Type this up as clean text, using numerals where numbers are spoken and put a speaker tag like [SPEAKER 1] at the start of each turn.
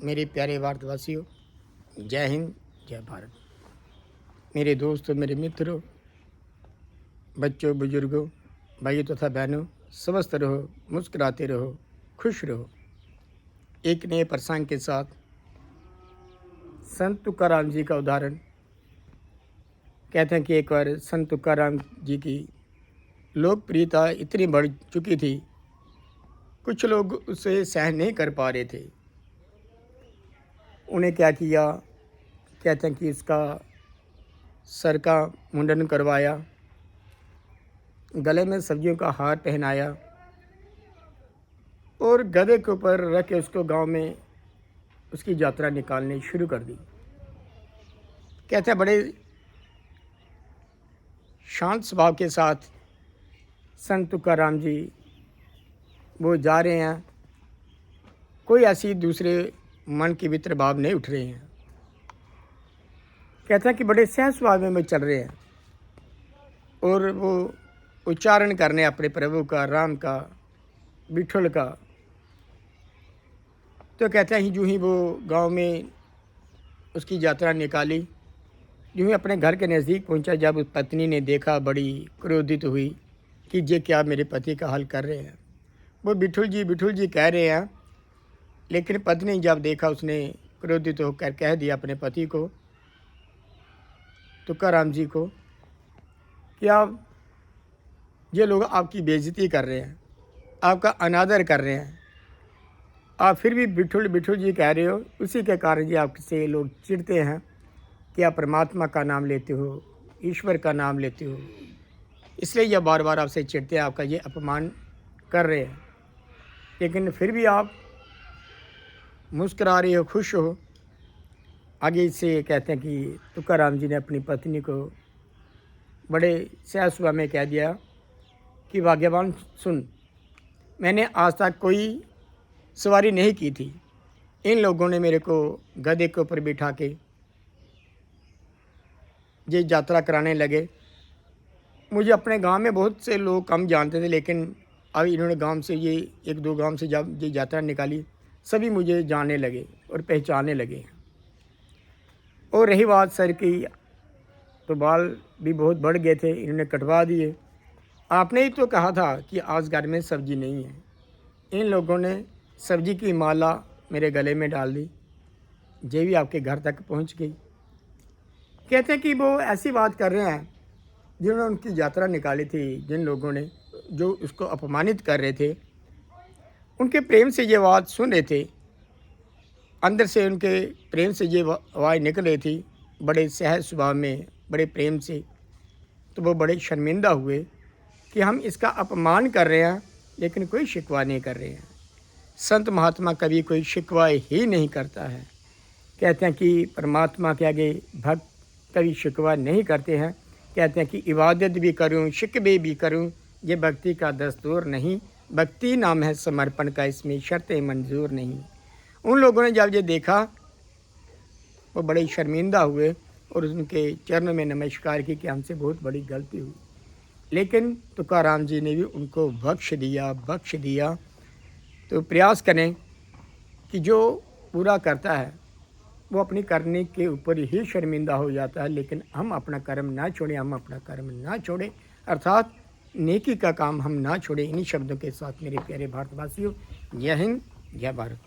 [SPEAKER 1] मेरे प्यारे भारतवासियों, जय हिंद, जय भारत। मेरे दोस्तों, मेरे मित्रों, बच्चों, बुजुर्गों, भाइयों तथा बहनों, स्वस्थ रहो, मुस्कुराते रहो, खुश रहो। एक नए प्रसंग के साथ संत तुकाराम जी का उदाहरण। कहते हैं कि एक बार संत तुकाराम जी की लोकप्रियता इतनी बढ़ चुकी थी, कुछ लोग उसे सहन नहीं कर पा रहे थे। उन्हें क्या किया, कहते हैं कि उसका सर का मुंडन करवाया, गले में सब्जियों का हार पहनाया और गधे के ऊपर रख के उसको गांव में उसकी यात्रा निकालनी शुरू कर दी। कहते हैं बड़े शांत स्वभाव के साथ संत तुकाराम जी वो जा रहे हैं। कोई ऐसी दूसरे मन के भीतर भाव नहीं उठ रहे हैं। कहते हैं कि बड़े सहज स्वभाव में चल रहे हैं और वो उच्चारण करने अपने प्रभु का, राम का, विठल का। तो कहते हैं यूँ ही वो गांव में उसकी यात्रा निकाली। यूँ ही अपने घर के नज़दीक पहुंचा, जब उस पत्नी ने देखा बड़ी क्रोधित हुई कि ये क्या मेरे पति का हाल कर रहे हैं। वो विठल जी कह रहे हैं, लेकिन पत्नी जब देखा उसने क्रोधित होकर कह दिया अपने पति को, तुकाराम जी को, कि आप ये लोग आपकी बेइज्जती कर रहे हैं, आपका अनादर कर रहे हैं, आप फिर भी विठल जी कह रहे हो। उसी के कारण जी आपसे लोग चिढ़ते हैं कि आप परमात्मा का नाम लेते हो, ईश्वर का नाम लेते हो, इसलिए यह बार बार आपसे चिढ़ते हैं, आपका ये अपमान कर रहे हैं। लेकिन फिर भी आप मुस्कुरा रहे हो, खुश हो। आगे से कहते हैं कि तुकाराम जी ने अपनी पत्नी को बड़े सहज स्वभाव में कह दिया कि भाग्यवान सुन, मैंने आज तक कोई सवारी नहीं की थी। इन लोगों ने मेरे को गधे के ऊपर बिठा के ये यात्रा कराने लगे। मुझे अपने गांव में बहुत से लोग कम जानते थे, लेकिन अब इन्होंने गांव से ये एक दो गांव से जब ये यात्रा निकाली, सभी मुझे जानने लगे और पहचानने लगे। और रही बात सर की, तो बाल भी बहुत बढ़ गए थे, इन्होंने कटवा दिए। आपने ही तो कहा था कि आज घर में सब्जी नहीं है। इन लोगों ने सब्जी की माला मेरे गले में डाल दी, ये भी आपके घर तक पहुंच गई। कहते हैं कि वो ऐसी बात कर रहे हैं जिन्होंने उनकी यात्रा निकाली थी, जिन लोगों ने जो उसको अपमानित कर रहे थे, उनके प्रेम से ये बात सुन रहे थे, अंदर से उनके प्रेम से ये आवाज़ निकल रही थी, बड़े सहज स्वभाव में, बड़े प्रेम से। तो वो बड़े शर्मिंदा हुए कि हम इसका अपमान कर रहे हैं, लेकिन कोई शिकवा नहीं कर रहे हैं। संत महात्मा कभी कोई शिकवा ही नहीं करता है। कहते हैं कि परमात्मा के आगे भक्त कभी शिकवा नहीं करते हैं। कहते हैं कि इबादत भी करूं, शिकवे भी करूं, ये भक्ति का दस्तूर नहीं। भक्ति नाम है समर्पण का, इसमें शर्तें मंजूर नहीं। उन लोगों ने जब ये देखा, वो बड़े शर्मिंदा हुए और उनके चरणों में नमस्कार की कि हमसे बहुत बड़ी गलती हुई। लेकिन तुकाराम जी ने भी उनको बख्श दिया। तो प्रयास करें कि जो पूरा करता है वो अपनी करने के ऊपर ही शर्मिंदा हो जाता है, लेकिन हम अपना कर्म ना छोड़ें, अर्थात नेकी का काम हम ना छोड़ें। इन्हीं शब्दों के साथ मेरे प्यारे भारतवासियों, जय हिंद, जय भारत।